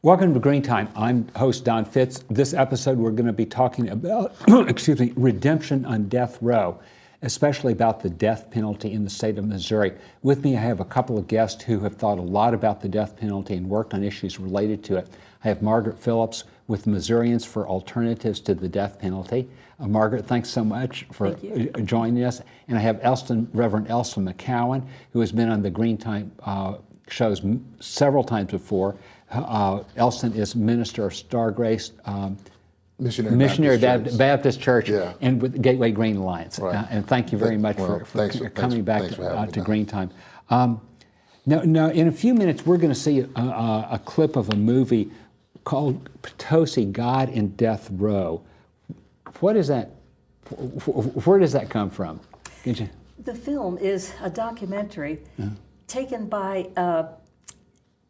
Welcome to Green Time. I'm host Don Fitz. This episode we're going to be talking about, redemption on death row, especially about the death penalty in the state of Missouri. With me I have a couple of guests who have thought a lot about the death penalty and worked on issues related to it. I have Margaret Phillips with Missourians for Alternatives to the Death Penalty. Margaret, thanks so much for joining us. And I have Reverend Elston McCowan, who has been on the Green Time shows several times before. Elston is minister of Star Grace Missionary Baptist Church and with Gateway Green Alliance. Right. And thank you very much for coming back to Green Time. Now, in a few minutes, we're going to see a clip of a movie called Potosi, God in Death Row. What is that? Where does that come from? The film is a documentary taken by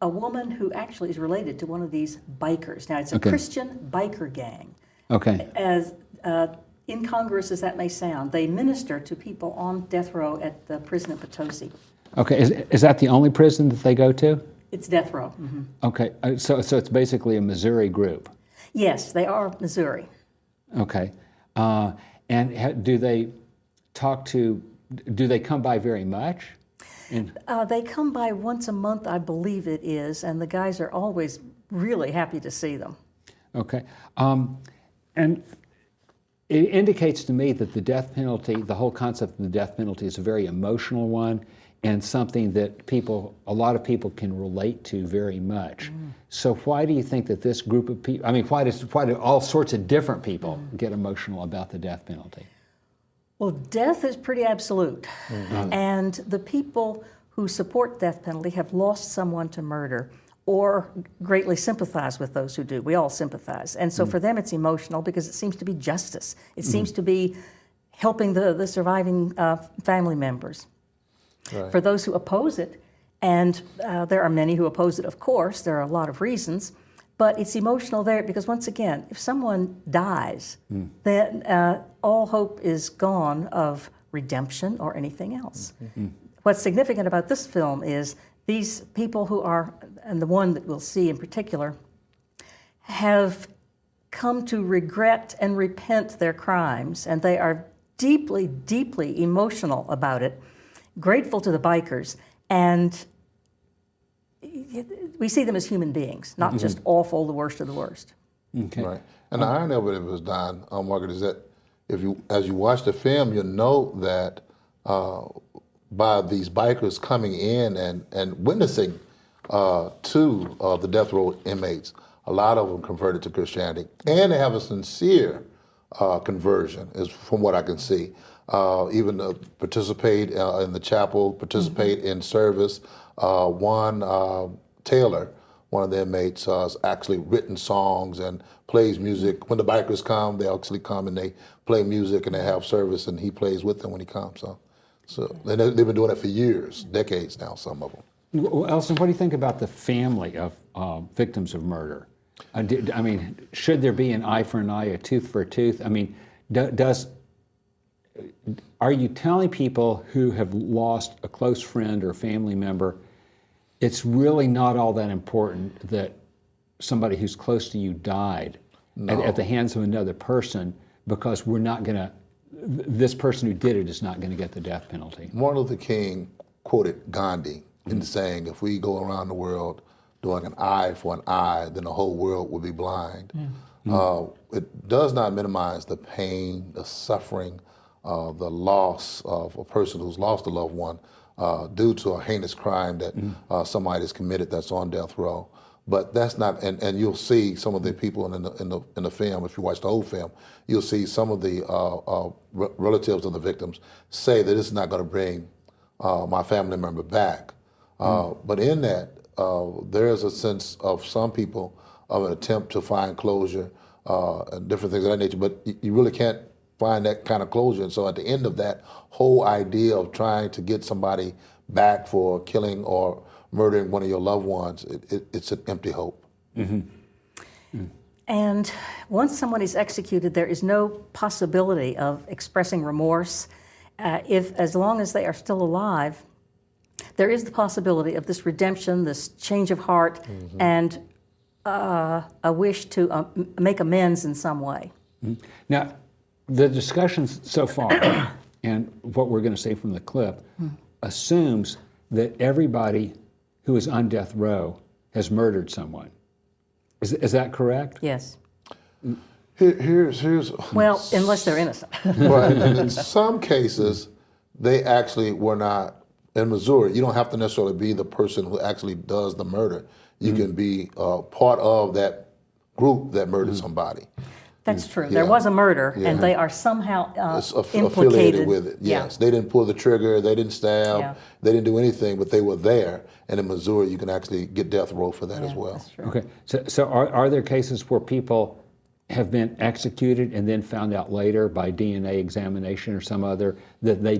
a woman who actually is related to one of these bikers. Now, it's a Christian biker gang. Okay. As incongruous as that may sound, they minister to people on death row at the prison at Potosi. Okay. Is that the only prison that they go to? It's death row. Mm-hmm. Okay. So it's basically a Missouri group. Yes, they are Missouri. Okay. And do they come by very much? They come by once a month, I believe it is, and the guys are always really happy to see them. Okay. And it indicates to me that the death penalty, the whole concept of the death penalty is a very emotional one and something that a lot of people can relate to very much. So why do you think that this group of people, why do all sorts of different people get emotional about the death penalty? Well, death is pretty absolute. And the people who support death penalty have lost someone to murder or greatly sympathize with those who do. We all sympathize. And so for them it's emotional because it seems to be justice. It seems to be helping the surviving family members. Right. For those who oppose it, and there are many who oppose it, of course, there are a lot of reasons, but it's emotional there because, once again, if someone dies, then all hope is gone of redemption or anything else. What's significant about this film is these people who are, and the one that we'll see in particular, have come to regret and repent their crimes, and they are deeply, deeply emotional about it, grateful to the bikers, and we see them as human beings, not just awful, the worst of the worst. Okay. Right. And the irony of it was, Don, Margaret, is that as you watch the film, you'll know that by these bikers coming in and witnessing to the death row inmates, a lot of them converted to Christianity, and they have a sincere conversion, is from what I can see. Even participate in the chapel, participate in service. Taylor, one of the inmates, has actually written songs and plays music. When the bikers come, they actually come and they play music and they have service, and he plays with them when he comes. So and they've been doing it for years, decades now, some of them. Well, Elston, what do you think about the family of victims of murder? Should there be an eye for an eye, a tooth for a tooth? Are you telling people who have lost a close friend or family member, it's really not all that important that somebody who's close to you died at the hands of another person, because this person who did it is not going to get the death penalty? Martin Luther King quoted Gandhi in saying, if we go around the world doing an eye for an eye, then the whole world will be blind. It does not minimize the pain, the suffering, the loss of a person who's lost a loved one due to a heinous crime that somebody has committed that's on death row. But that's not, and you'll see some of the people in the film, if you watch the whole film, you'll see some of the relatives of the victims say that it's not going to bring my family member back. But in that, there is a sense of some people of an attempt to find closure and different things of that nature, but you really can't find that kind of closure. And so at the end of that whole idea of trying to get somebody back for killing or murdering one of your loved ones, it's an empty hope. And once someone is executed, there is no possibility of expressing remorse. As long as they are still alive, there is the possibility of this redemption, this change of heart, and a wish to make amends in some way. Now, the discussions so far and what we're going to see from the clip assumes that everybody who is on death row has murdered someone. Is that correct? Yes. Here's Well, unless they're innocent. right. And in some cases, they actually were not. In Missouri, you don't have to necessarily be the person who actually does the murder. You can be part of that group that murdered somebody. That's true. Yeah. There was a murder, Yeah. and they are somehow Affiliated implicated with it. Yes, Yeah. they didn't pull the trigger, they didn't stab, Yeah. they didn't do anything, but they were there. And in Missouri, you can actually get death row for that as Yeah, well. that's true. Okay. So are there cases where people have been executed and then found out later by DNA examination or some other that they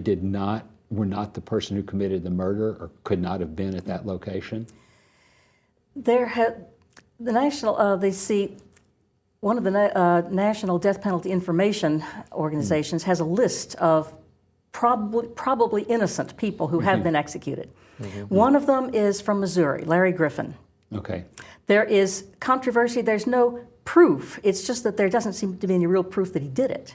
were not the person who committed the murder or could not have been at that location? The national, one of the National Death Penalty Information Organizations has a list of probably innocent people who have been executed. One of them is from Missouri, Larry Griffin. Okay. There is controversy. There's no proof. It's just that there doesn't seem to be any real proof that he did it.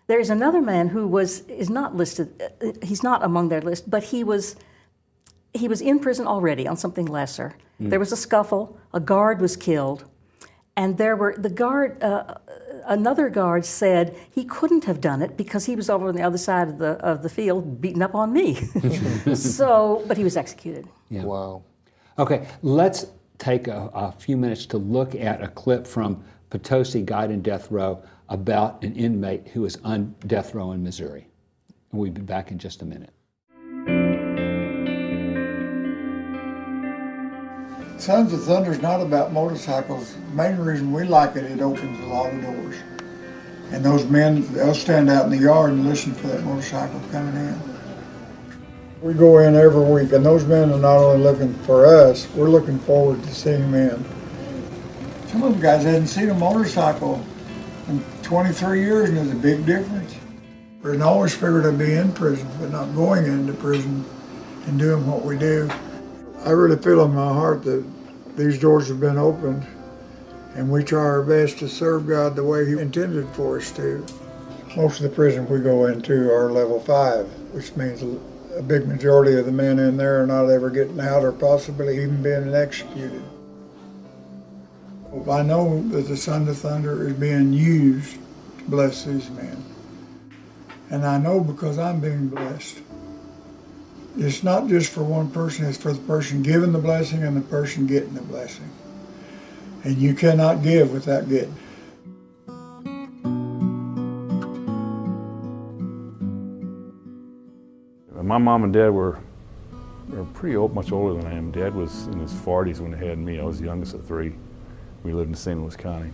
There's another man who is not listed. He's not among their list, but he was in prison already on something lesser. There was a scuffle. A guard was killed, and another guard said he couldn't have done it because he was over on the other side of the field beating up on me. But he was executed. Yeah. Wow. Okay, let's take a few minutes to look at a clip from Potosi Guide in Death Row about an inmate who is on death row in Missouri. And we'll be back in just a minute. Sons of Thunder is not about motorcycles. The main reason we like it, it opens a lot of doors. And those men, they'll stand out in the yard and listen for that motorcycle coming in. We go in every week, and those men are not only looking for us, we're looking forward to seeing men. Some of the guys hadn't seen a motorcycle in 23 years, and there's a big difference. And I always figured I'd be in prison, but not going into prison and doing what we do. I really feel in my heart that these doors have been opened, and we try our best to serve God the way He intended for us to. Most of the prisons we go into are level 5, which means a big majority of the men in there are not ever getting out or possibly even being executed. I know that the Son of Thunder is being used to bless these men. And I know because I'm being blessed. It's not just for one person, it's for the person giving the blessing and the person getting the blessing. And you cannot give without getting. My mom and dad were pretty old, much older than I am. Dad was in his 40s when they had me. I was the youngest of 3. We lived in St. Louis County.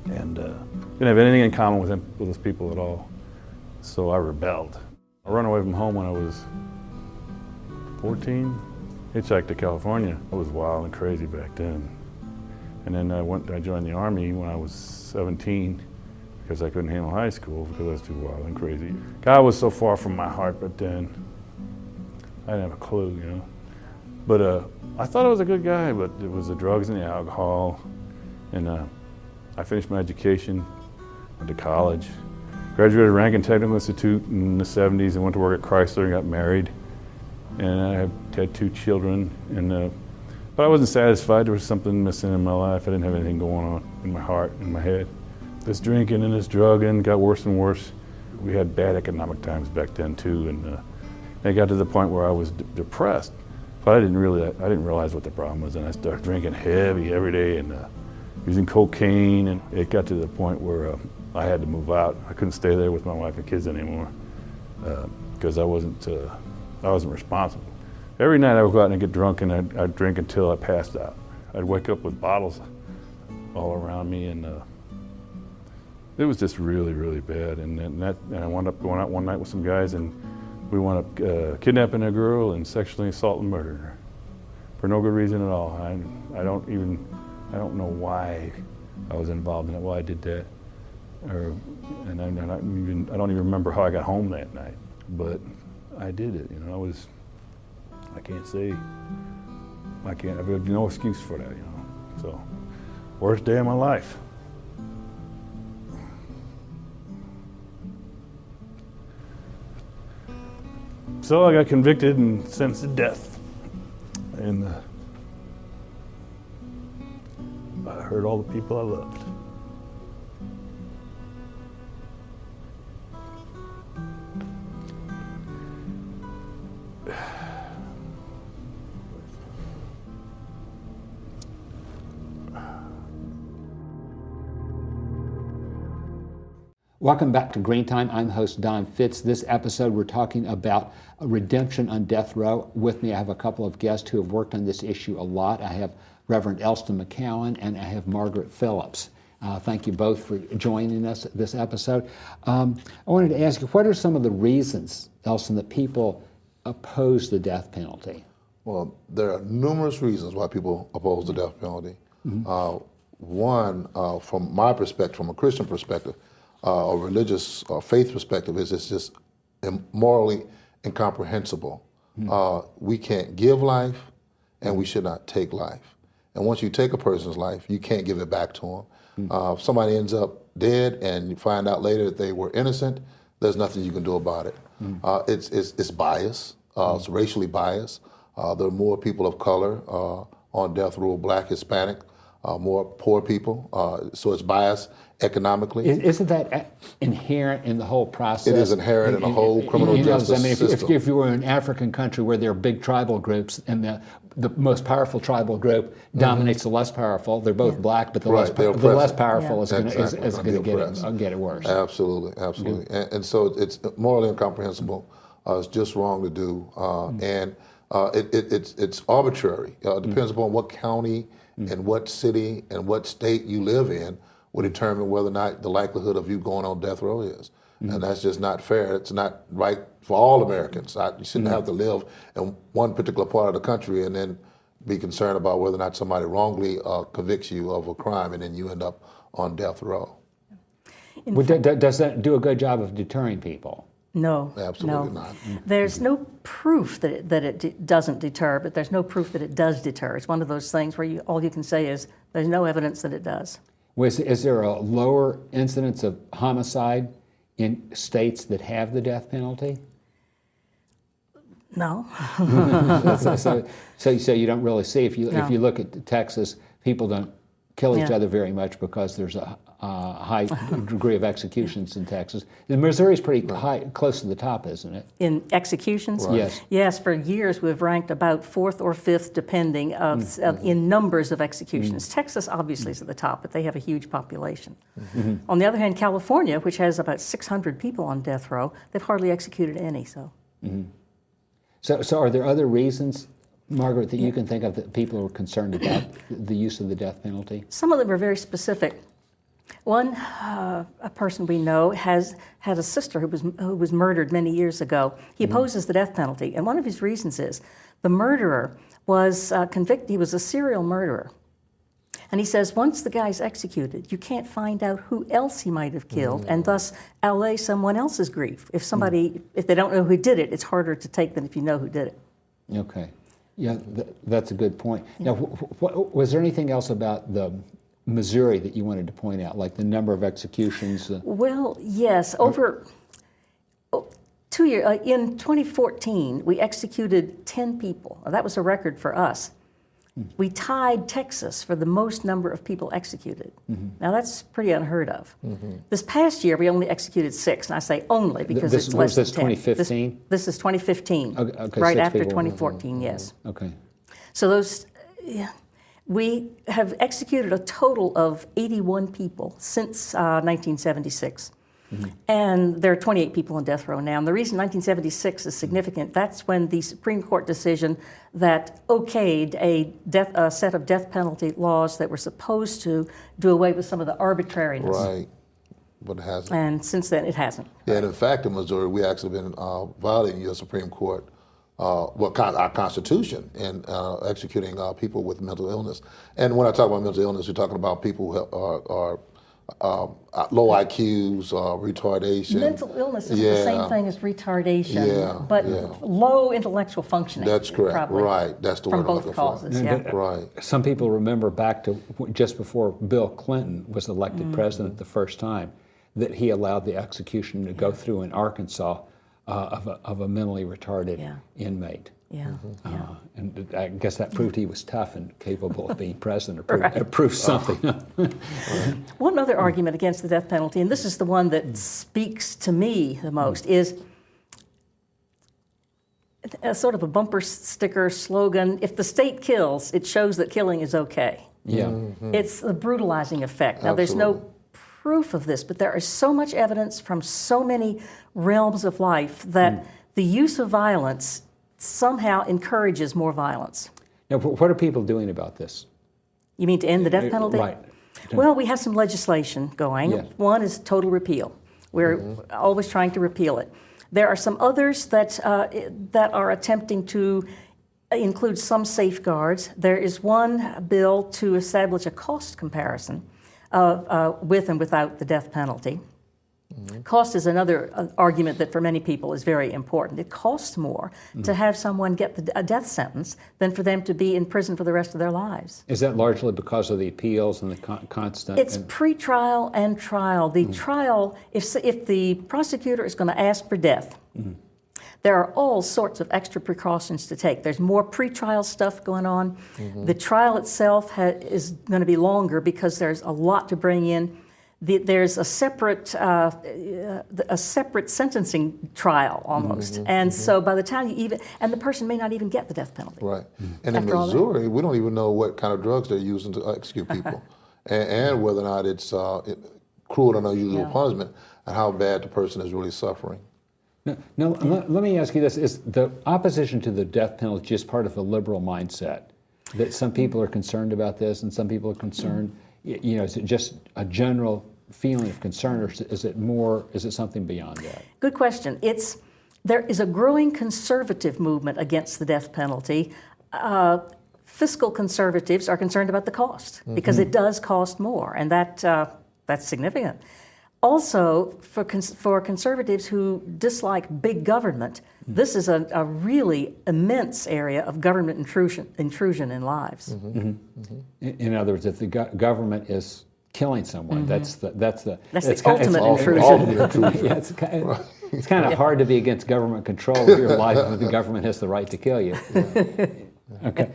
And didn't have anything in common with those people at all. So I rebelled. I ran away from home when I was 14, hitchhiked to California. I was wild and crazy back then. And then I joined the Army when I was 17 because I couldn't handle high school because I was too wild and crazy. God was so far from my heart, but then I didn't have a clue, you know. But I thought I was a good guy, but it was the drugs and the alcohol. And I finished my education, went to college, graduated Rankin Technical Institute in the 70s and went to work at Chrysler and got married. And I had 2 children, but I wasn't satisfied. There was something missing in my life. I didn't have anything going on in my heart, in my head. This drinking and this drugging got worse and worse. We had bad economic times back then too, and it got to the point where I was depressed. But I didn't realize what the problem was, and I started drinking heavy every day and using cocaine, and it got to the point where I had to move out. I couldn't stay there with my wife and kids anymore because I wasn't responsible. Every night I would go out and get drunk, and I'd drink until I passed out. I'd wake up with bottles all around me, and it was just really, really bad. And I wound up going out one night with some guys, and we wound up kidnapping a girl and sexually assaulting and murdering her for no good reason at all. I don't know why I was involved in it, why I did that, I don't even remember how I got home that night, but I did it. You know, I have no excuse for that. You know, So, worst day of my life. So I got convicted and sentenced to death. And I hurt all the people I loved. Welcome back to Green Time. I'm host Don Fitz. This episode we're talking about redemption on death row. With me I have a couple of guests who have worked on this issue a lot. I have Reverend Elston McCowan and I have Margaret Phillips. Thank you both for joining us this episode. I wanted to ask you, what are some of the reasons, Elston, that people oppose the death penalty? Well, there are numerous reasons why people oppose the death penalty. One, from my perspective, from a Christian perspective, a religious or faith perspective, is it's just morally incomprehensible. We can't give life, and we should not take life. And once you take a person's life, you can't give it back to them. If somebody ends up dead and you find out later that they were innocent, there's nothing you can do about it. It's bias. It's racially biased. There are more people of color on death row, Black, Hispanic, more poor people. So it's biased economically. Isn't that inherent in the whole process? It is inherent in the whole criminal justice system. If you were in an African country where there are big tribal groups and the most powerful tribal group dominates the less powerful, they're both black, but the less powerful is going to get it worse. Absolutely, absolutely. And so it's morally incomprehensible. It's just wrong to do. And it's arbitrary. It depends upon what county and what city and what state you live in will determine whether or not the likelihood of you going on death row is. And that's just not fair. It's not right for all Americans. You shouldn't have to live in one particular part of the country and then be concerned about whether or not somebody wrongly convicts you of a crime and then you end up on death row. Does that do a good job of deterring people? No, absolutely not. There's no proof that it doesn't deter, but there's no proof that it does deter. It's one of those things where all you can say is there's no evidence that it does. Is there a lower incidence of homicide in states that have the death penalty? No. So you don't really see, if you look at Texas, people don't kill each other very much because there's a high degree of executions in Texas. Missouri's pretty high, close to the top, isn't it? In executions? Right. Yes. Yes, for years we've ranked about 4th or 5th, depending in numbers of executions. Texas obviously is at the top, but they have a huge population. On the other hand, California, which has about 600 people on death row, they've hardly executed any. So are there other reasons, Margaret, that you can think of that people are concerned about the use of the death penalty? Some of them are very specific. One, a person we know had a sister who was murdered many years ago. He opposes the death penalty, and one of his reasons is the murderer was convicted. He was a serial murderer. And he says once the guy's executed, you can't find out who else he might have killed, and thus allay someone else's grief. If they don't know who did it, it's harder to take than if you know who did it. Okay. Yeah, that's a good point. Now, was there anything else about the Missouri that you wanted to point out, like the number of executions? Well, yes. Over 2 years, in 2014, we executed 10 people. That was a record for us. We tied Texas for the most number of people executed. Now that's pretty unheard of. This past year, we only executed 6, and I say only because it's less than 10. 2015? This is 2015, okay, right 6 after people. 2014, yes. Okay. So we have executed a total of 81 people since 1976. And there are 28 people on death row now. And the reason 1976 is significant, that's when the Supreme Court decision that okayed a set of death penalty laws that were supposed to do away with some of the arbitrariness. Right, but it hasn't. And since then, it hasn't. Yeah, and in fact, in Missouri, we actually been violating your Supreme Court, our Constitution, in executing people with mental illness. And when I talk about mental illness, we're talking about people who are low IQs, retardation. Mental illness is the same thing as retardation, but yeah. low intellectual functioning. That's correct. Probably, Right. That's the word from I'm both looking causes. for. Yeah. Right. Some people remember back to just before Bill Clinton was elected president the first time, that he allowed the execution to go through in Arkansas of a mentally retarded inmate. Yeah. And I guess that proved he was tough and capable of being president, or proved something. One other argument against the death penalty, and this is the one that speaks to me the most, is a sort of a bumper sticker slogan: if the state kills, it shows that killing is okay. Yeah. It's the brutalizing effect. Now, there's no proof of this, but there is so much evidence from so many realms of life that the use of violence somehow encourages more violence. Now, what are people doing about this? You mean to end the death penalty? Right. Well, we have some legislation going. Yes. One is total repeal. We're always trying to repeal it. There are some others that are attempting to include some safeguards. There is one bill to establish a cost comparison with and without the death penalty. Cost is another argument that for many people is very important. It costs more to have someone get a death sentence than for them to be in prison for the rest of their lives. Is that largely because of the appeals and the constant? It's pre-trial and trial. The trial, if the prosecutor is going to ask for death, there are all sorts of extra precautions to take. There's more pre-trial stuff going on. The trial itself is going to be longer because there's a lot to bring in. There's a separate sentencing trial almost, and so by the time and the person may not even get the death penalty. Right. And in Missouri, we don't even know what kind of drugs they're using to execute people, and whether or not it's cruel and unusual punishment, and how bad the person is really suffering. Now, let me ask you this: is the opposition to the death penalty just part of a liberal mindset? That some people are concerned about this, and some people are concerned. You know, is it just a general feeling of concern, or is it something beyond that? Good question. There is a growing conservative movement against the death penalty. Fiscal conservatives are concerned about the cost because it does cost more, and that's significant. Also, for conservatives who dislike big government, this is a really immense area of government intrusion in lives. In other words, if the government is killing someone, that's the ultimate intrusion. Yeah, it's kind of hard to be against government control of your life when the government has the right to kill you. Okay,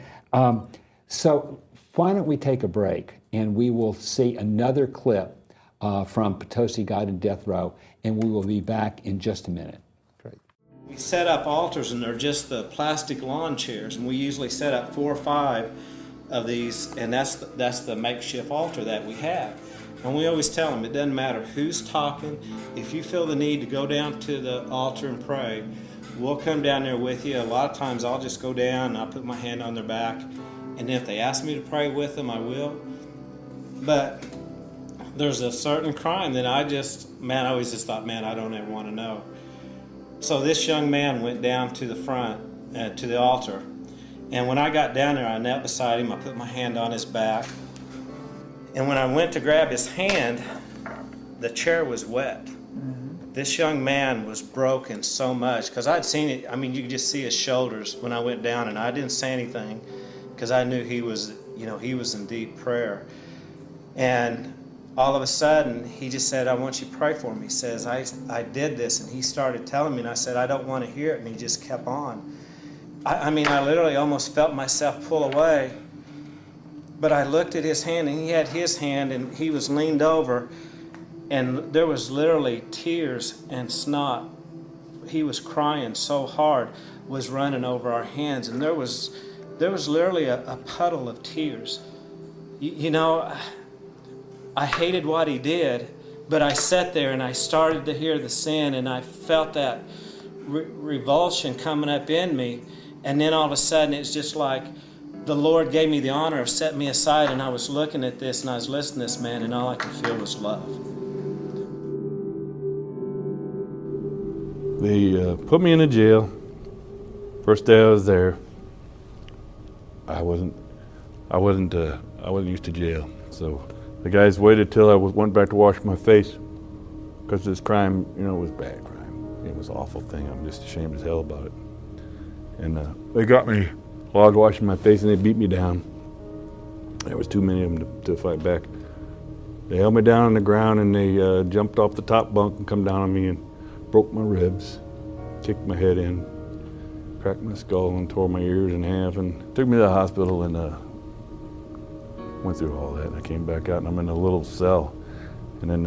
so why don't we take a break and we will see another clip from Potosi Guide to Death Row, and we will be back in just a minute. Great. We set up altars, and they're just the plastic lawn chairs, and we usually set up 4 or 5 of these, and that's the makeshift altar that we have. And we always tell them, it doesn't matter who's talking. If you feel the need to go down to the altar and pray, we'll come down there with you. A lot of times I'll just go down and I'll put my hand on their back, and if they ask me to pray with them, I will. But there's a certain crime that I always just thought, I don't ever want to know. So this young man went down to the front, to the altar. And when I got down there, I knelt beside him, I put my hand on his back. And when I went to grab his hand, the chair was wet. This young man was broken so much, because I'd seen it, you could just see his shoulders when I went down, and I didn't say anything, because I knew he was in deep prayer. And all of a sudden, he just said, I want you to pray for me. He says, I did this. And he started telling me, and I said, I don't want to hear it. And he just kept on. I literally almost felt myself pull away. But I looked at his hand, and he had his hand, and he was leaned over. And there was literally tears and snot. He was crying so hard, was running over our hands. And there was literally a puddle of tears. I hated what he did, but I sat there and I started to hear the sin, and I felt that revulsion coming up in me. And then all of a sudden, it's just like the Lord gave me the honor of setting me aside, and I was looking at this and I was listening to this man, and all I could feel was love. They put me in a jail. First day I was there, I wasn't used to jail. So The guys waited till I went back to wash my face because this crime, was bad crime. It was an awful thing. I'm just ashamed as hell about it. And they got me while I was washing my face, and they beat me down. There was too many of them to fight back. They held me down on the ground, and they jumped off the top bunk and come down on me and broke my ribs, kicked my head in, cracked my skull, and tore my ears in half, and took me to the hospital, and went through all that. And I came back out, and I'm in a little cell. And then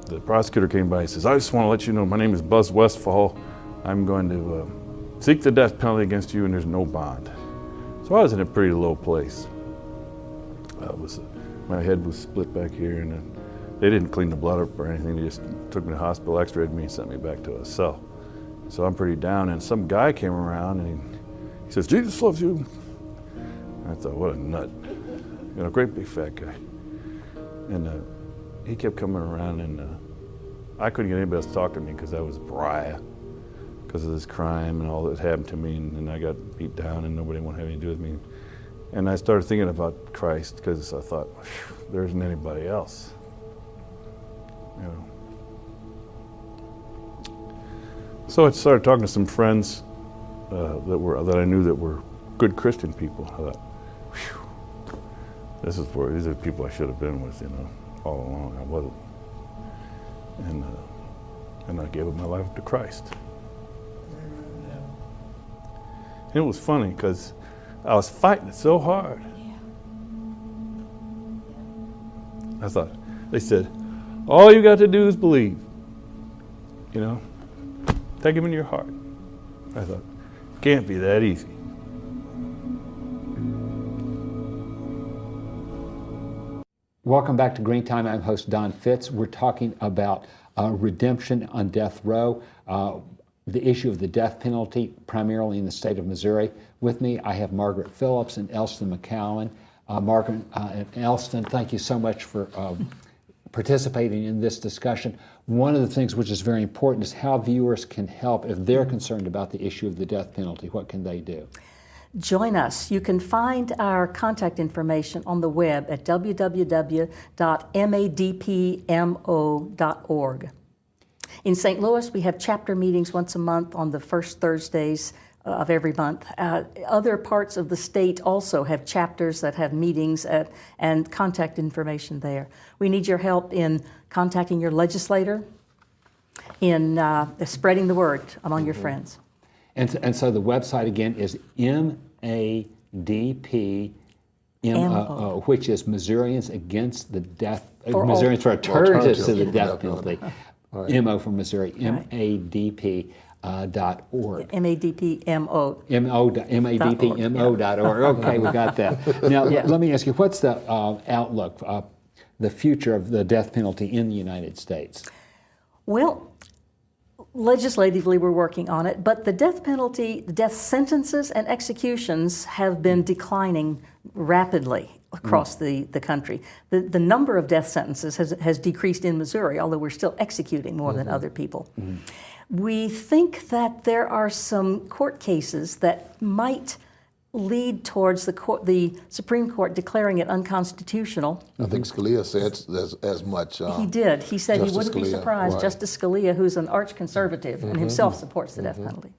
the prosecutor came by and says, "I just want to let you know my name is Buzz Westfall. I'm going to seek the death penalty against you, and there's no bond." So I was in a pretty low place. My head was split back here, and they didn't clean the blood up or anything. They just took me to the hospital, x-rayed me, and sent me back to a cell. So I'm pretty down, and some guy came around, and he says, "Jesus loves you." I thought, what a nut. Great big fat guy. And he kept coming around, and I couldn't get anybody else to talk to me because I was a pariah because of this crime and all that happened to me, and I got beat down, and nobody wanted to have anything to do with me. And I started thinking about Christ because I thought, there isn't anybody else. So I started talking to some friends that I knew that were good Christian people. I thought, these are the people I should have been with, all along. I wasn't. And I gave up my life to Christ. And it was funny because I was fighting it so hard. I thought, they said, all you got to do is believe. Take him in your heart. I thought, can't be that easy. Welcome back to Green Time. I'm host Don Fitz. We're talking about redemption on death row, the issue of the death penalty, primarily in the state of Missouri. With me, I have Margaret Phillips and Elston McCowan. Margaret and Elston, thank you so much for participating in this discussion. One of the things which is very important is how viewers can help if they're concerned about the issue of the death penalty. What can they do? Join us. You can find our contact information on the web at www.madpmo.org. In St. Louis, we have chapter meetings once a month on the first Thursdays of every month. Other parts of the state also have chapters that have meetings and contact information there. We need your help in contacting your legislator, in spreading the word among your friends. And so the website again is MADPMO, which is Missourians Against the Death, Missourians for Alternatives to the Death Penalty. Right. MO from Missouri, right. MADP.org. MADPMO. MADPMO.org. Okay, we got that. Now, let me ask you, what's the outlook, the future of the death penalty in the United States? Well, legislatively, we're working on it, but the death penalty, the death sentences and executions have been declining rapidly across the country. The number of death sentences has decreased in Missouri, although we're still executing more than other people. We think that there are some court cases that might lead towards the Supreme Court declaring it unconstitutional. I think Scalia said as much. He did. He said Justice he wouldn't be surprised. Right. Justice Scalia, who's an arch conservative and himself supports the death penalty.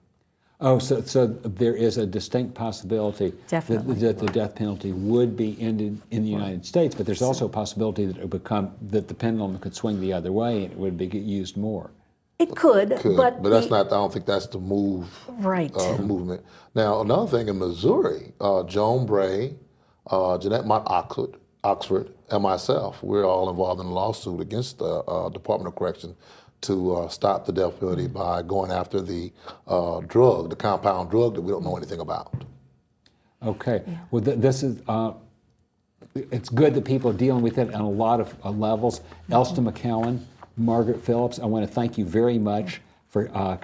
Oh, so there is a distinct possibility that the death penalty would be ended in the United States, but there's also a possibility that it would that the pendulum could swing the other way and it would be used more. It could, but that's not. I don't think that's the move. Right. Movement. Now, another thing in Missouri, Joan Bray, Jeanette Mott Oxford, and myself, we're all involved in a lawsuit against the Department of Correction to stop the death penalty by going after the drug, the compound drug that we don't know anything about. Okay. Well, this is. It's good that people are dealing with it on a lot of levels. Elston McCowan, Margaret Phillips, I want to thank you very much for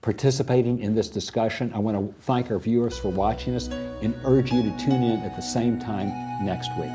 participating in this discussion. I want to thank our viewers for watching us and urge you to tune in at the same time next week.